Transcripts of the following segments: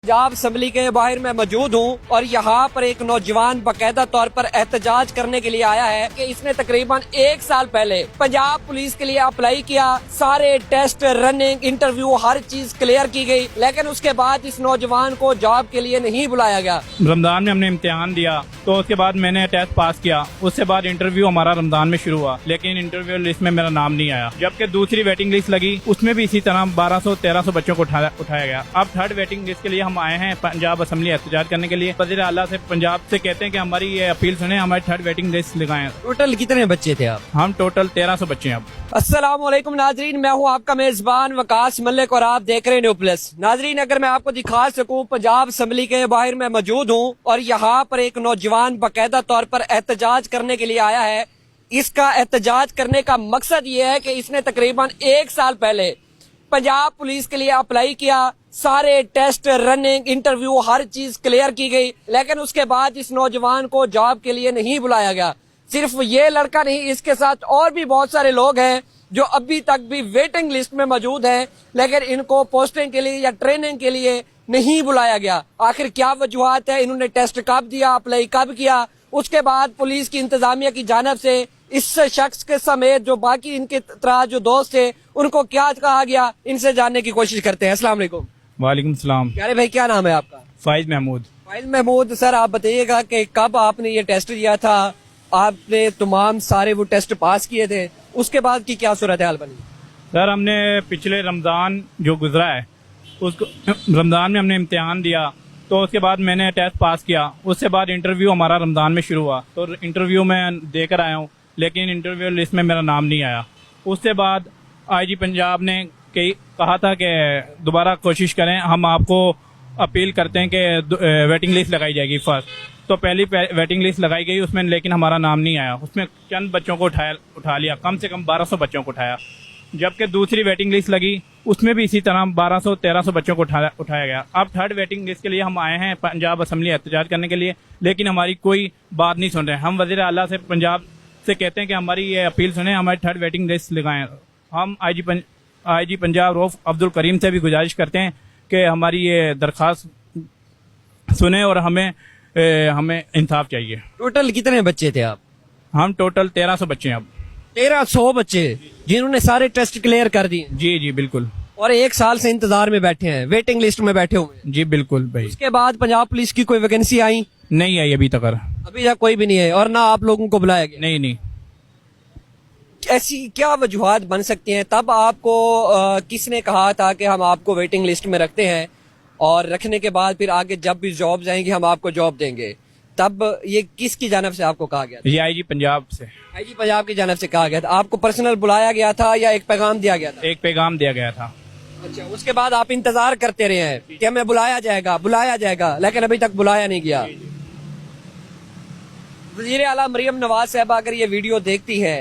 Punjab assembly के बाहर मैं मौजूद हूँ और यहाँ पर एक नौजवान बाकायदा तौर पर एहतजाज करने के लिए आया है कि इसने तकरीबन 1 साल पहले पंजाब पुलिस के लिए अप्लाई किया, सारे टेस्ट, रनिंग, इंटरव्यू, हर चीज क्लियर की गई, लेकिन उसके बाद इस नौजवान को जॉब के लिए नहीं बुलाया गया। रमजान में हमने इम्तिहान दिया तो उसके बाद मैंने टेस्ट पास किया, उसके बाद इंटरव्यू हमारा रमजान में शुरू हुआ, लेकिन इंटरव्यू लिस्ट में मेरा नाम नहीं आया। जबकि दूसरी वेटिंग लिस्ट लगी, उसमें भी इसी तरह 1200-1300 बच्चों को उठाया गया। अब थर्ड वेटिंग लिस्ट के लिए हम आए हैं पंजाब असम्बली एहतजाज करने के लिए। वज़ीर आला से पंजाब से कहते हैं कि हमारी ये अपील सुने, हमारी थर्ड वेटिंग लिस्ट लगाएं। टोटल कितने बच्चे थे आप? हम टोटल 1300 बच्चे हैं। अब अस्सलाम वालेकुम नाजरीन, मैं हूं आपका मेजबान वकास मलिक और आप देख रहे हैं न्यू प्लस। नाजरीन, अगर मैं आपको दिखा सकूं, पंजाब असम्बली के बाहर मैं मौजूद हूं और यहाँ पर एक नौजवान बाकायदा तौर पर एहतजाज करने के लिए आया है। इसका एहतजाज करने का मकसद ये है कि इसने तकरीबन 1 साल पहले पंजाब पुलिस के लिए अप्लाई किया, सारे टेस्ट, रनिंग, इंटरव्यू, हर चीज क्लियर की गई, लेकिन उसके बाद इस नौजवान को जॉब के लिए नहीं बुलाया गया। सिर्फ ये लड़का नहीं, इसके साथ और भी बहुत सारे लोग हैं जो अभी तक भी वेटिंग लिस्ट में मौजूद हैं, लेकिन इनको पोस्टिंग के लिए या ट्रेनिंग के लिए नहीं बुलाया गया। आखिर क्या वजूहत है? इन्होंने टेस्ट कब दिया, अप्लाई कब किया? उसके बाद पुलिस की इंतजामिया की जानिब से इस शख्स के समेत जो बाकी इनके तरह जो दोस्त थे उनको क्या कहा गया, इनसे जानने की कोशिश करते हैं। अस्सलाम वालेकुम। वालेकुम सलाम। प्यारे भाई, क्या नाम है आपका? फाइज महमूद। फाइज महमूद। सर, आप बताइएगा कि कब आपने ये टेस्ट दिया था? आपने तमाम सारे वो टेस्ट पास किए थे, उसके बाद की क्या सूरत हाल बनी? सर, हमने पिछले रमज़ान जो गुजरा है उसको रमज़ान में हमने इम्तिहान दिया तो उसके बाद मैंने टेस्ट पास किया, उसके बाद इंटरव्यू हमारा रमज़ान में शुरू हुआ तो इंटरव्यू में देकर आया हूँ, लेकिन इंटरव्यू लिस्ट में मेरा नाम नहीं आया। उसके बाद आईजी पंजाब ने कहा था कि दोबारा कोशिश करें, हम आपको अपील करते हैं कि वेटिंग लिस्ट लगाई जाएगी फर्स्ट। तो पहली वेटिंग लिस्ट लगाई गई उसमें, लेकिन हमारा नाम नहीं आया। उसमें चंद बच्चों को उठा लिया, कम से कम 1200 बच्चों को उठाया। जबकि दूसरी वेटिंग लिस्ट लगी, उसमें भी इसी तरह 1200-1300 बच्चों को उठाया गया। अब थर्ड वेटिंग लिस्ट के लिए हम आए हैं पंजाब असम्बली एहतजाज करने के लिए, लेकिन हमारी कोई बात नहीं सुन रहे। हम वज़ीर आला से पंजाब से कहते हैं कि हमारी ये अपील सुने, हमारी थर्ड वेटिंग लिस्ट लगाएं। हम आईजी पंजाब रऊफ अब्दुल करीम से भी गुजारिश करते हैं कि हमारी ये दरख्वास्त सुने और हमें इंसाफ चाहिए। टोटल कितने बच्चे थे आप? हम टोटल 1300 बच्चे हैं। अब 1300 बच्चे जिन्होंने सारे टेस्ट क्लियर कर दिए? जी जी बिल्कुल। और 1 साल से इंतजार में बैठे हैं, वेटिंग लिस्ट में बैठे हुए हैं? जी बिल्कुल भाई। उसके बाद पंजाब पुलिस की कोई वैकेंसी आई? नहीं आई अभी तक। अभी तक कोई भी नहीं है और ना आप लोगों को बुलाया गया? नहीं। ऐसी क्या वजूहत बन सकती हैं? तब आपको किसने कहा था कि हम आपको वेटिंग लिस्ट में रखते हैं और रखने के बाद फिर आगे जब भी जॉब आएंगी हम आपको जॉब देंगे? तब ये किसकी जानब से आपको कहा गया था? ये आईजी पंजाब से। आईजी पंजाब की जानब से कहा गया था? आपको पर्सनल बुलाया गया था या एक पैगाम दिया गया था? एक पैगाम दिया गया था। अच्छा, उसके बाद आप इंतजार करते रहे हैं कि हमें बुलाया जाएगा, लेकिन अभी तक बुलाया नहीं गया। वज़ीर आला मरियम नवाज साहबा अगर ये वीडियो देखती है,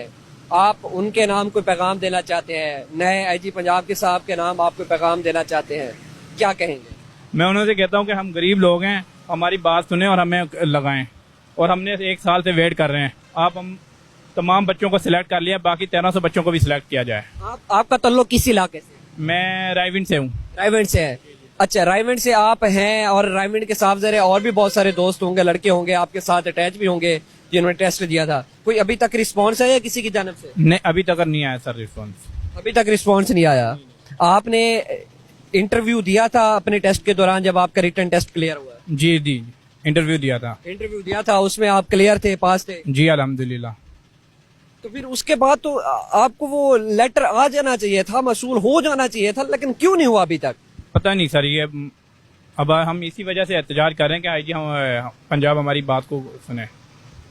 आप उनके नाम कोई पैगाम देना चाहते हैं, नए आईजी पंजाब के साहब के नाम आप कोई पैगाम देना चाहते हैं, क्या कहेंगे? मैं उन्होंने कहता हूँ कि हम गरीब लोग हैं, हमारी बात सुने और हमें लगाएं, और हमने 1 साल से वेट कर रहे हैं। हम तमाम बच्चों को सिलेक्ट कर लिया, बाकी 1300 बच्चों को भी सिलेक्ट किया जाए। आपका तल्लुक किस इलाके से? मैं रायविंड से हूँ। रायविंड से है? अच्छा, रायविंड से आप हैं और रायविंड के साथ जरे और भी बहुत सारे दोस्त होंगे, लड़के होंगे आपके साथ अटैच भी होंगे जिन्होंने टेस्ट दिया था। कोई अभी तक रिस्पॉन्स है या किसी की जानब से? नहीं, अभी तक नहीं आया सर रिस्पॉन्स। अभी तक रिस्पॉन्स नहीं आया। आपने इंटरव्यू दिया था अपने टेस्ट के दौरान जब आपका रिटन टेस्ट क्लियर हुआ? जी जी, इंटरव्यू दिया था। उसमें आप क्लियर थे, पास थे? जी अल्हम्दुलिल्लाह। तो फिर उसके बाद तो आपको वो लेटर आ जाना चाहिए था, मसूल हो जाना चाहिए था, लेकिन क्यों नहीं हुआ अभी तक? पता नहीं सर, ये अब हम इसी वजह से एहतजाज कर रहे हैं कि आईजी हम पंजाब हमारी बात को सुने।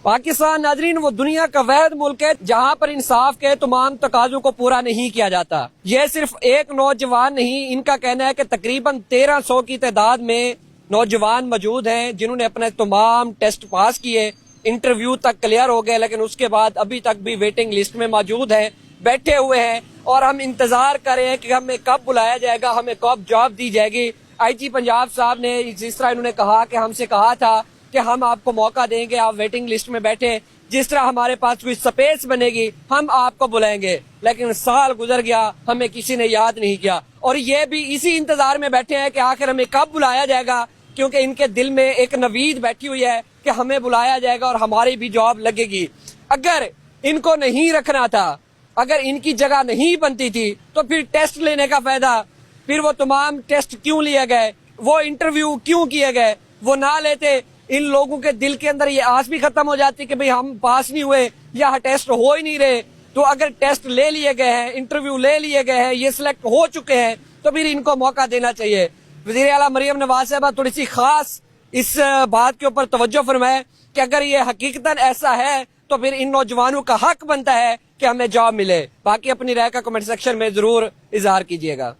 पाकिस्तान नाजरीन वो दुनिया का वहद मुल्क है जहाँ पर इंसाफ के तमाम तकाजों को पूरा नहीं किया जाता। यह सिर्फ एक नौजवान नहीं, इनका कहना है कि तकरीबन 1300 की तादाद में नौजवान मौजूद हैं जिन्होंने अपने तमाम टेस्ट पास किए, इंटरव्यू तक क्लियर हो गए, लेकिन उसके बाद अभी तक भी वेटिंग लिस्ट में मौजूद हैं, बैठे हुए हैं और हम इंतजार कर रहे हैं कि हमें कब बुलाया जाएगा, हमें कब जॉब दी जाएगी। आईजी पंजाब साहब ने जिस तरह इन्होंने कहा कि हमसे कहा था کہ ہم آپ کو موقع دیں گے, آپ ویٹنگ لسٹ میں بیٹھے, جس طرح ہمارے پاس کوئی سپیس بنے گی ہم آپ کو بلائیں گے. لیکن سال گزر گیا, ہمیں کسی نے یاد نہیں کیا, اور یہ بھی اسی انتظار میں بیٹھے ہیں کہ آخر ہمیں کب بلایا جائے گا, کیونکہ ان کے دل میں ایک نوید بیٹھی ہوئی ہے کہ ہمیں بلایا جائے گا اور ہماری بھی جاب لگے گی. اگر ان کو نہیں رکھنا تھا, اگر ان کی جگہ نہیں بنتی تھی, تو پھر ٹیسٹ لینے کا فائدہ, پھر وہ تمام ٹیسٹ کیوں لیے گئے, وہ انٹرویو کیوں کیے گئے, وہ نہ لیتے. ان لوگوں کے دل کے اندر یہ آس بھی ختم ہو جاتی کہ بھئی ہم پاس نہیں ہوئے یا ٹیسٹ ہو ہی نہیں رہے. تو اگر ٹیسٹ لے لیے گئے ہیں, انٹرویو لے لیے گئے ہیں, یہ سلیکٹ ہو چکے ہیں, تو پھر ان کو موقع دینا چاہیے. وزیر اعلیٰ مریم نواز صاحبہ تھوڑی سی خاص اس بات کے اوپر توجہ فرمائے کہ اگر یہ حقیقتاً ایسا ہے تو پھر ان نوجوانوں کا حق بنتا ہے کہ ہمیں جاب ملے. باقی اپنی رائے کا کمنٹ سیکشن میں ضرور اظہار کیجیے گا.